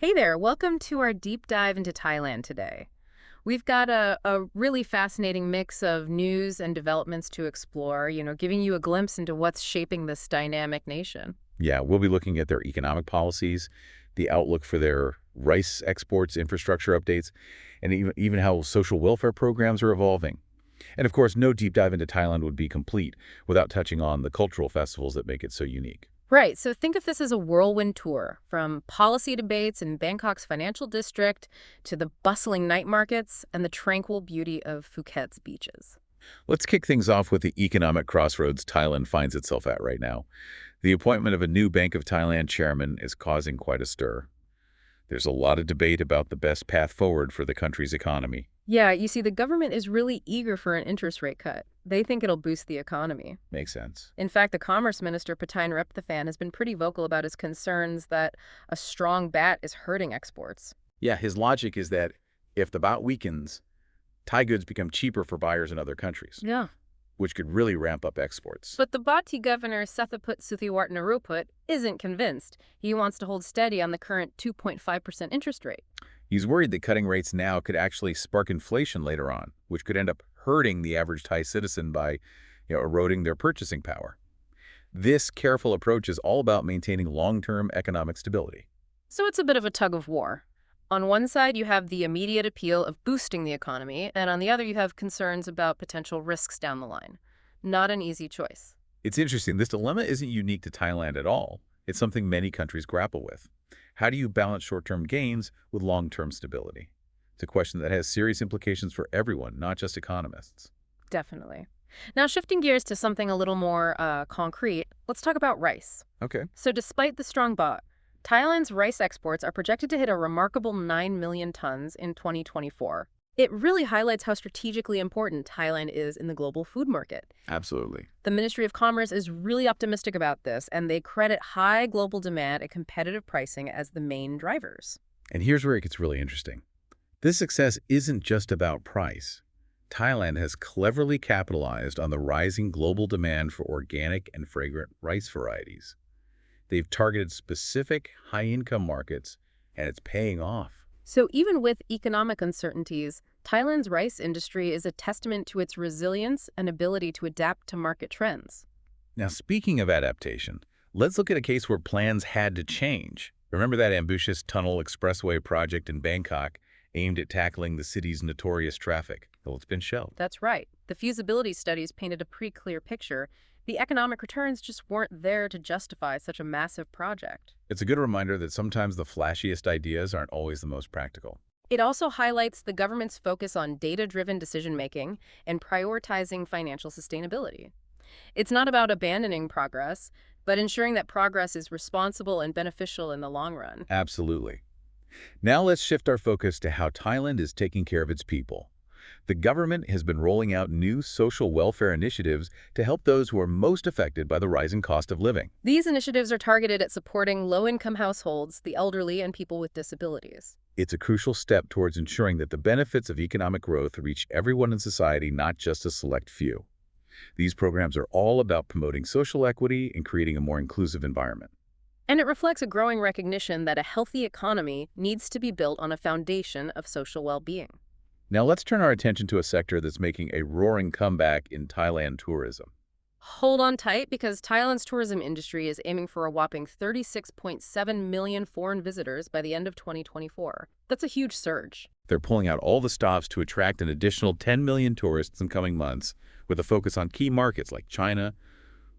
Hey there, welcome to our deep dive into Thailand today. We've got a really fascinating mix of news and developments to explore, giving you a glimpse into what's shaping this dynamic nation. Yeah, we'll be looking at their economic policies, the outlook for their rice exports, infrastructure updates, and even how social welfare programs are evolving. And of course, no deep dive into Thailand would be complete without touching on the cultural festivals that make it so unique. Right, so think of this as a whirlwind tour, from policy debates in Bangkok's financial district to the bustling night markets and the tranquil beauty of Phuket's beaches. Let's kick things off with the economic crossroads Thailand finds itself at right now. The appointment of a new Bank of Thailand chairman is causing quite a stir. There's a lot of debate about the best path forward for the country's economy. Yeah, you see, the government is really eager for an interest rate cut. They think it'll boost the economy. Makes sense. In fact, the Commerce Minister, Patain Repthathan, has been pretty vocal about his concerns that a strong baht is hurting exports. Yeah, his logic is that if the baht weakens, Thai goods become cheaper for buyers in other countries, Yeah. which could really ramp up exports. But the Bhatti governor, Sethaput Suthiwartnaruput, isn't convinced. He wants to hold steady on the current 2.5% interest rate. He's worried that cutting rates now could actually spark inflation later on, which could end up hurting the average Thai citizen by eroding their purchasing power. This careful approach is all about maintaining long-term economic stability. So it's a bit of a tug of war. On one side, you have the immediate appeal of boosting the economy, and on the other, you have concerns about potential risks down the line. Not an easy choice. It's interesting, this dilemma isn't unique to Thailand at all. It's something many countries grapple with. How do you balance short-term gains with long-term stability? It's a question that has serious implications for everyone, not just economists. Definitely. Now, shifting gears to something a little more concrete, let's talk about rice. Okay. So despite the strong baht, Thailand's rice exports are projected to hit a remarkable 9 million tons in 2024. It really highlights how strategically important Thailand is in the global food market. Absolutely. The Ministry of Commerce is really optimistic about this, and they credit high global demand and competitive pricing as the main drivers. And here's where it gets really interesting. This success isn't just about price. Thailand has cleverly capitalized on the rising global demand for organic and fragrant rice varieties. They've targeted specific high-income markets, and it's paying off. So even with economic uncertainties, Thailand's rice industry is a testament to its resilience and ability to adapt to market trends. Now, speaking of adaptation, let's look at a case where plans had to change. Remember that ambitious tunnel expressway project in Bangkok aimed at tackling the city's notorious traffic? Well, it's been shelved. That's right. The feasibility studies painted a pretty clear picture. The economic returns just weren't there to justify such a massive project. It's a good reminder that sometimes the flashiest ideas aren't always the most practical. It also highlights the government's focus on data-driven decision-making and prioritizing financial sustainability. It's not about abandoning progress, but ensuring that progress is responsible and beneficial in the long run. Absolutely. Now let's shift our focus to how Thailand is taking care of its people. The government has been rolling out new social welfare initiatives to help those who are most affected by the rising cost of living. These initiatives are targeted at supporting low-income households, the elderly, and people with disabilities. It's a crucial step towards ensuring that the benefits of economic growth reach everyone in society, not just a select few. These programs are all about promoting social equity and creating a more inclusive environment. And it reflects a growing recognition that a healthy economy needs to be built on a foundation of social well-being. Now let's turn our attention to a sector that's making a roaring comeback in Thailand tourism. Hold on tight, because Thailand's tourism industry is aiming for a whopping 36.7 million foreign visitors by the end of 2024. That's a huge surge. They're pulling out all the stops to attract an additional 10 million tourists in coming months, with a focus on key markets like China,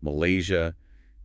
Malaysia,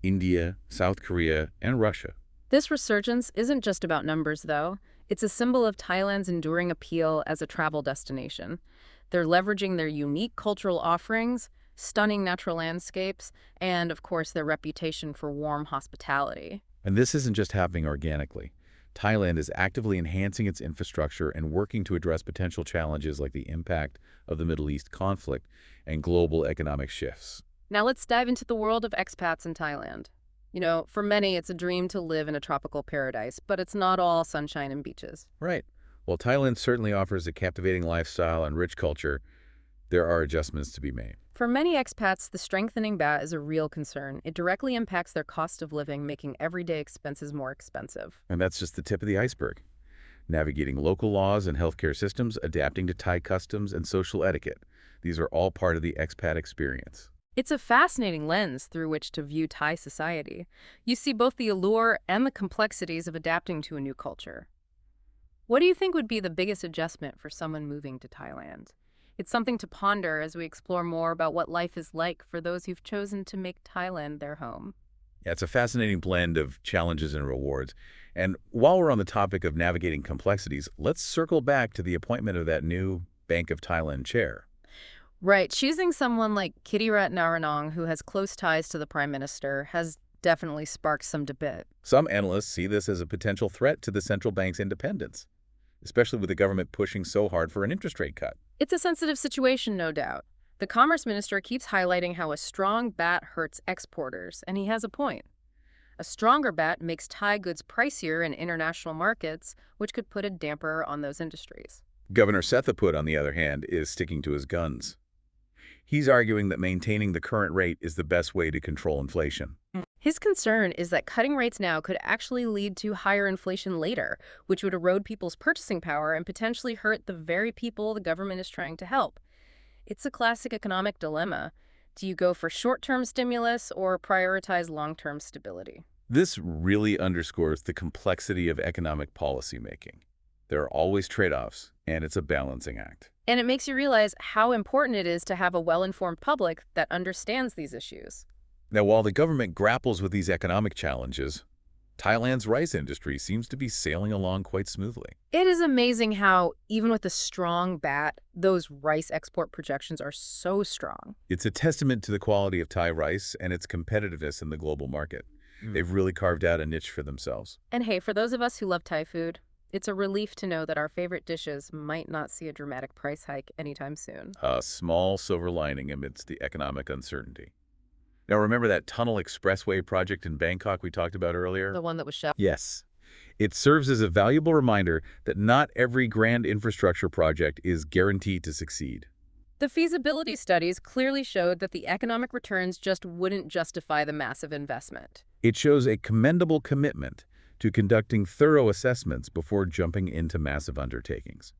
India, South Korea, and Russia. This resurgence isn't just about numbers, though. It's a symbol of Thailand's enduring appeal as a travel destination. They're leveraging their unique cultural offerings, stunning natural landscapes, and, of course, their reputation for warm hospitality. And this isn't just happening organically. Thailand is actively enhancing its infrastructure and working to address potential challenges like the impact of the Middle East conflict and global economic shifts. Now let's dive into the world of expats in Thailand. For many, it's a dream to live in a tropical paradise, but it's not all sunshine and beaches. Right. While Thailand certainly offers a captivating lifestyle and rich culture, there are adjustments to be made. For many expats, the strengthening baht is a real concern. It directly impacts their cost of living, making everyday expenses more expensive. And that's just the tip of the iceberg. navigating local laws and healthcare systems, adapting to Thai customs and social etiquette. These are all part of the expat experience. It's a fascinating lens through which to view Thai society. You see both the allure and the complexities of adapting to a new culture. What do you think would be the biggest adjustment for someone moving to Thailand? It's something to ponder as we explore more about what life is like for those who've chosen to make Thailand their home. Yeah, it's a fascinating blend of challenges and rewards. And while we're on the topic of navigating complexities, let's circle back to the appointment of that new Bank of Thailand chair. Right, choosing someone like Kittirat Naranong, who has close ties to the Prime Minister, has definitely sparked some debate. Some analysts see this as a potential threat to the central bank's independence, especially with the government pushing so hard for an interest rate cut. It's a sensitive situation, no doubt. The Commerce Minister keeps highlighting how a strong baht hurts exporters, and he has a point. A stronger baht makes Thai goods pricier in international markets, which could put a damper on those industries. Governor Sethaput, on the other hand, is sticking to his guns. He's arguing that maintaining the current rate is the best way to control inflation. His concern is that cutting rates now could actually lead to higher inflation later, which would erode people's purchasing power and potentially hurt the very people the government is trying to help. It's a classic economic dilemma. Do you go for short-term stimulus or prioritize long-term stability? This really underscores the complexity of economic policymaking. There are always trade-offs, and it's a balancing act. And it makes you realize how important it is to have a well-informed public that understands these issues. Now, while the government grapples with these economic challenges, Thailand's rice industry seems to be sailing along quite smoothly. It is amazing how, even with a strong baht, those rice export projections are so strong. It's a testament to the quality of Thai rice and its competitiveness in the global market. They've really carved out a niche for themselves. And hey, for those of us who love Thai food, it's a relief to know that our favorite dishes might not see a dramatic price hike anytime soon. A small silver lining amidst the economic uncertainty. Now, remember that tunnel expressway project in Bangkok we talked about earlier? The one that was shut. Yes. It serves as a valuable reminder that not every grand infrastructure project is guaranteed to succeed. The feasibility studies clearly showed that the economic returns just wouldn't justify the massive investment. It shows a commendable commitment to conducting thorough assessments before jumping into massive undertakings.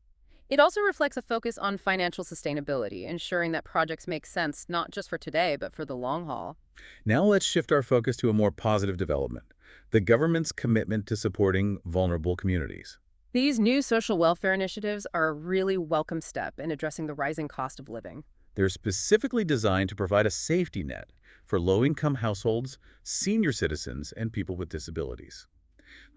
It also reflects a focus on financial sustainability, ensuring that projects make sense not just for today, but for the long haul. Now let's shift our focus to a more positive development, the government's commitment to supporting vulnerable communities. These new social welfare initiatives are a really welcome step in addressing the rising cost of living. They're specifically designed to provide a safety net for low-income households, senior citizens, and people with disabilities,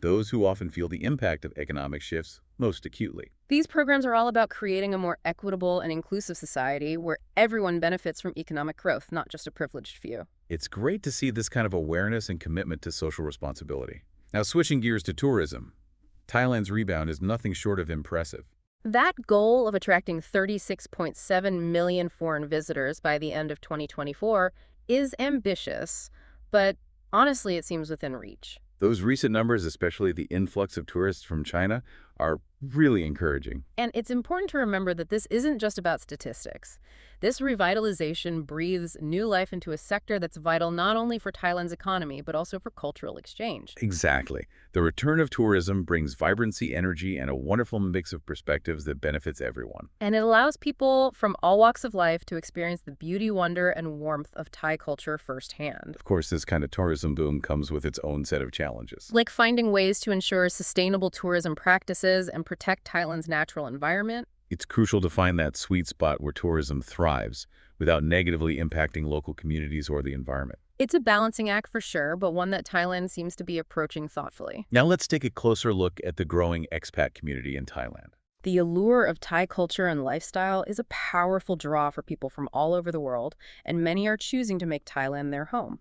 those who often feel the impact of economic shifts most acutely. These programs are all about creating a more equitable and inclusive society where everyone benefits from economic growth, not just a privileged few. It's great to see this kind of awareness and commitment to social responsibility. Now, switching gears to tourism, Thailand's rebound is nothing short of impressive. That goal of attracting 36.7 million foreign visitors by the end of 2024 is ambitious, but honestly, it seems within reach. Those recent numbers, especially the influx of tourists from China, are really encouraging. And it's important to remember that this isn't just about statistics. This revitalization breathes new life into a sector that's vital not only for Thailand's economy, but also for cultural exchange. Exactly. The return of tourism brings vibrancy, energy, and a wonderful mix of perspectives that benefits everyone. And it allows people from all walks of life to experience the beauty, wonder, and warmth of Thai culture firsthand. Of course, this kind of tourism boom comes with its own set of challenges. Like finding ways to ensure sustainable tourism practices and protect Thailand's natural environment. It's crucial to find that sweet spot where tourism thrives without negatively impacting local communities or the environment. It's a balancing act for sure, but one that Thailand seems to be approaching thoughtfully. Now let's take a closer look at the growing expat community in Thailand. The allure of Thai culture and lifestyle is a powerful draw for people from all over the world, and many are choosing to make Thailand their home.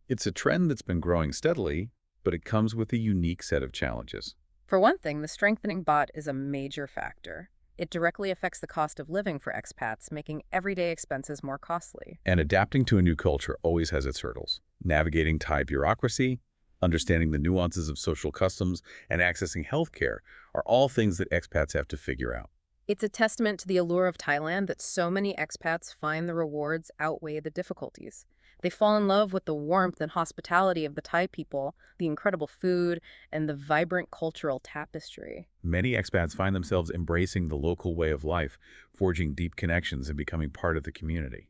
It's a trend that's been growing steadily, but it comes with a unique set of challenges. For one thing, the strengthening baht is a major factor. It directly affects the cost of living for expats, making everyday expenses more costly. And adapting to a new culture always has its hurdles. Navigating Thai bureaucracy, understanding the nuances of social customs, and accessing healthcare are all things that expats have to figure out. It's a testament to the allure of Thailand that so many expats find the rewards outweigh the difficulties. They fall in love with the warmth and hospitality of the Thai people, the incredible food, and the vibrant cultural tapestry. Many expats find themselves embracing the local way of life, forging deep connections and becoming part of the community.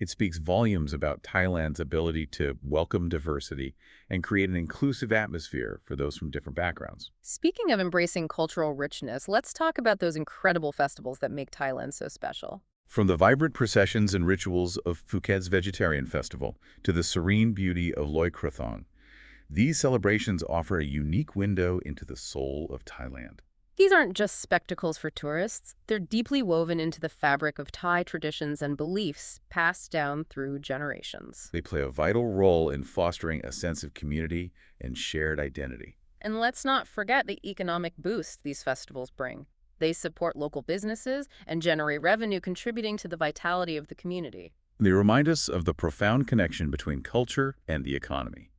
It speaks volumes about Thailand's ability to welcome diversity and create an inclusive atmosphere for those from different backgrounds. Speaking of embracing cultural richness, let's talk about those incredible festivals that make Thailand so special. From the vibrant processions and rituals of Phuket's Vegetarian Festival to the serene beauty of Loy Krathong, these celebrations offer a unique window into the soul of Thailand. These aren't just spectacles for tourists. They're deeply woven into the fabric of Thai traditions and beliefs passed down through generations. They play a vital role in fostering a sense of community and shared identity. And let's not forget the economic boost these festivals bring. They support local businesses and generate revenue contributing to the vitality of the community. They remind us of the profound connection between culture and the economy.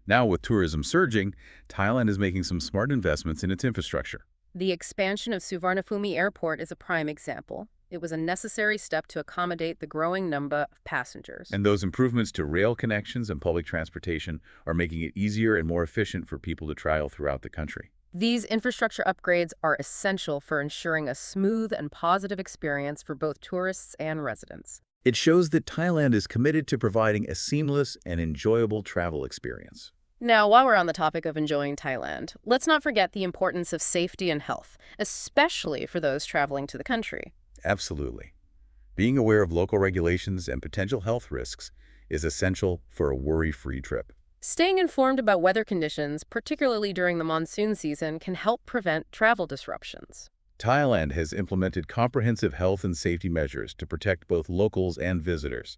Now, with tourism surging, Thailand is making some smart investments in its infrastructure. The expansion of Suvarnabhumi Airport is a prime example. It was a necessary step to accommodate the growing number of passengers. And those improvements to rail connections and public transportation are making it easier and more efficient for people to travel throughout the country. These infrastructure upgrades are essential for ensuring a smooth and positive experience for both tourists and residents. It shows that Thailand is committed to providing a seamless and enjoyable travel experience. Now, while we're on the topic of enjoying Thailand, let's not forget the importance of safety and health, especially for those traveling to the country. Absolutely. Being aware of local regulations and potential health risks is essential for a worry-free trip. Staying informed about weather conditions, particularly during the monsoon season, can help prevent travel disruptions. Thailand has implemented comprehensive health and safety measures to protect both locals and visitors.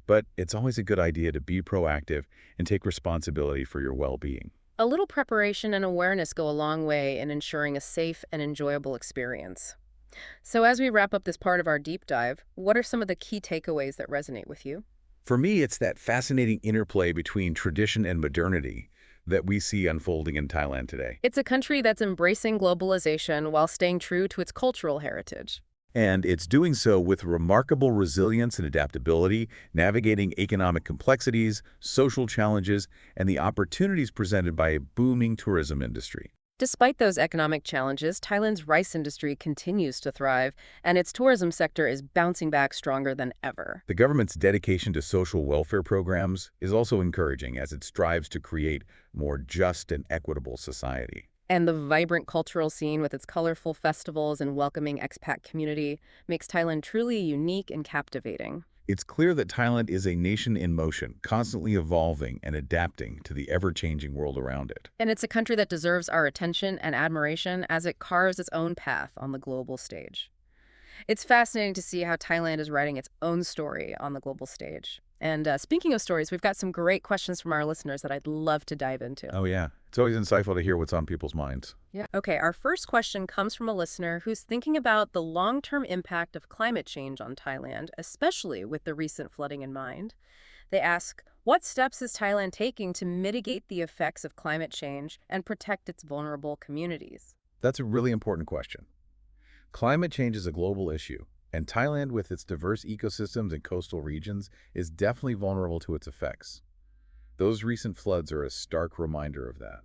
But it's always a good idea to be proactive and take responsibility for your well-being. A little preparation and awareness go a long way in ensuring a safe and enjoyable experience. So as we wrap up this part of our deep dive, what are some of the key takeaways that resonate with you? For me, it's that fascinating interplay between tradition and modernity that we see unfolding in Thailand today. It's a country that's embracing globalization while staying true to its cultural heritage. And it's doing so with remarkable resilience and adaptability, navigating economic complexities, social challenges, and the opportunities presented by a booming tourism industry. Despite those economic challenges, Thailand's rice industry continues to thrive, and its tourism sector is bouncing back stronger than ever. The government's dedication to social welfare programs is also encouraging as it strives to create a more just and equitable society. And the vibrant cultural scene with its colorful festivals and welcoming expat community makes Thailand truly unique and captivating. It's clear that Thailand is a nation in motion, constantly evolving and adapting to the ever-changing world around it. And it's a country that deserves our attention and admiration as it carves its own path on the global stage. It's fascinating to see how Thailand is writing its own story on the global stage. And speaking of stories, we've got some great questions from our listeners that I'd love to dive into. Oh, yeah. It's always insightful to hear what's on people's minds. Yeah. Okay, our first question comes from a listener who's thinking about the long-term impact of climate change on Thailand, especially with the recent flooding in mind. They ask, what steps is Thailand taking to mitigate the effects of climate change and protect its vulnerable communities? That's a really important question. Climate change is a global issue, and Thailand, with its diverse ecosystems and coastal regions, is definitely vulnerable to its effects. Those recent floods are a stark reminder of that.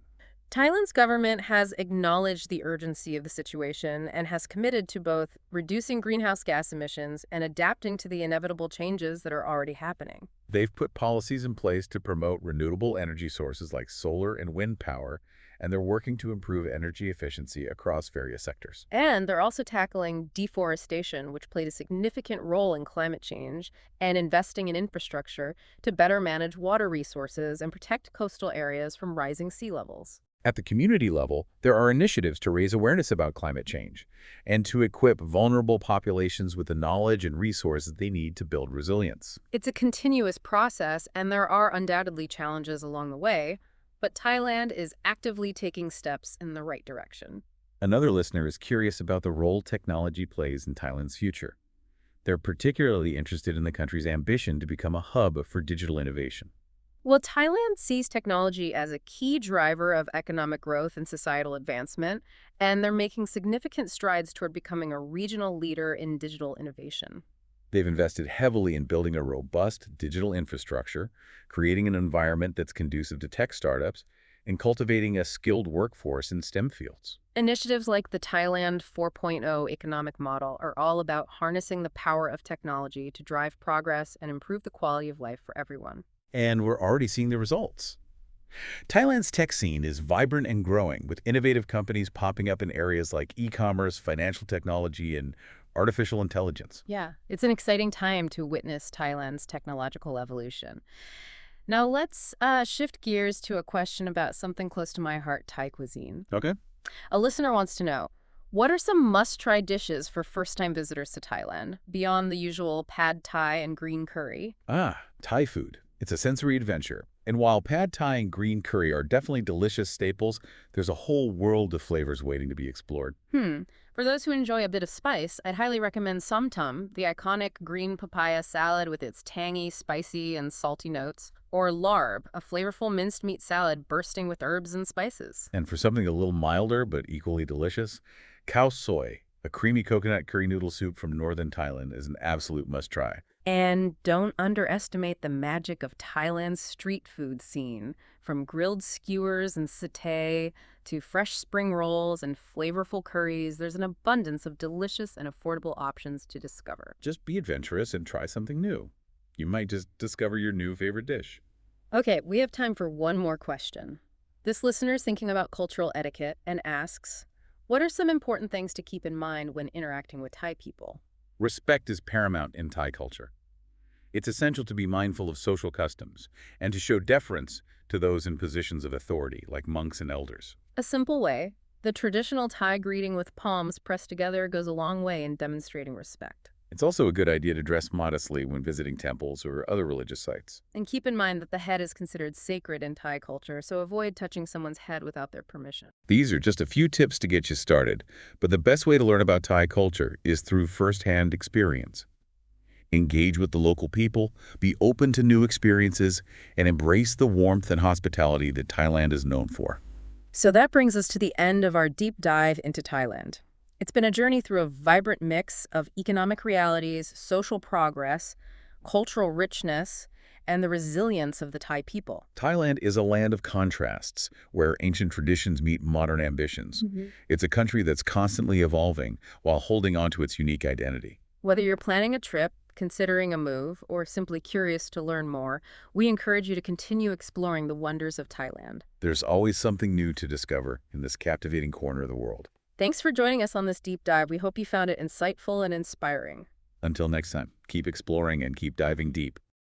Thailand's government has acknowledged the urgency of the situation and has committed to both reducing greenhouse gas emissions and adapting to the inevitable changes that are already happening. They've put policies in place to promote renewable energy sources like solar and wind power, and they're working to improve energy efficiency across various sectors. And they're also tackling deforestation, which played a significant role in climate change, and investing in infrastructure to better manage water resources and protect coastal areas from rising sea levels. At the community level, there are initiatives to raise awareness about climate change and to equip vulnerable populations with the knowledge and resources they need to build resilience. It's a continuous process, and there are undoubtedly challenges along the way, but Thailand is actively taking steps in the right direction. Another listener is curious about the role technology plays in Thailand's future. They're particularly interested in the country's ambition to become a hub for digital innovation. Well, Thailand sees technology as a key driver of economic growth and societal advancement, and they're making significant strides toward becoming a regional leader in digital innovation. They've invested heavily in building a robust digital infrastructure, creating an environment that's conducive to tech startups, and cultivating a skilled workforce in STEM fields. Initiatives like the Thailand 4.0 economic model are all about harnessing the power of technology to drive progress and improve the quality of life for everyone. And we're already seeing the results. Thailand's tech scene is vibrant and growing, with innovative companies popping up in areas like e-commerce, financial technology, and artificial intelligence. Yeah, it's an exciting time to witness Thailand's technological evolution. Now let's shift gears to a question about something close to my heart, Thai cuisine. Okay. A listener wants to know, what are some must-try dishes for first-time visitors to Thailand, beyond the usual pad Thai and green curry? Thai food. It's a sensory adventure. And while pad Thai and green curry are definitely delicious staples, there's a whole world of flavors waiting to be explored. For those who enjoy a bit of spice, I'd highly recommend Som Tum, the iconic green papaya salad with its tangy, spicy, and salty notes, or larb, a flavorful minced meat salad bursting with herbs and spices. And for something a little milder but equally delicious, khao soy, a creamy coconut curry noodle soup from northern Thailand, is an absolute must-try. And don't underestimate the magic of Thailand's street food scene. From grilled skewers and satay to fresh spring rolls and flavorful curries, there's an abundance of delicious and affordable options to discover. Just be adventurous and try something new. You might just discover your new favorite dish. Okay, we have time for one more question. This listener is thinking about cultural etiquette and asks, what are some important things to keep in mind when interacting with Thai people? Respect is paramount in Thai culture. It's essential to be mindful of social customs and to show deference to those in positions of authority, like monks and elders. A simple way, the traditional Thai greeting with palms pressed together goes a long way in demonstrating respect. It's also a good idea to dress modestly when visiting temples or other religious sites. And keep in mind that the head is considered sacred in Thai culture, so avoid touching someone's head without their permission. These are just a few tips to get you started, but the best way to learn about Thai culture is through firsthand experience. Engage with the local people, be open to new experiences, and embrace the warmth and hospitality that Thailand is known for. So that brings us to the end of our deep dive into Thailand. It's been a journey through a vibrant mix of economic realities, social progress, cultural richness, and the resilience of the Thai people. Thailand is a land of contrasts, where ancient traditions meet modern ambitions. It's a country that's constantly evolving while holding on to its unique identity. Whether you're planning a trip, considering a move, or simply curious to learn more, we encourage you to continue exploring the wonders of Thailand. There's always something new to discover in this captivating corner of the world. Thanks for joining us on this deep dive. We hope you found it insightful and inspiring. Until next time, keep exploring and keep diving deep.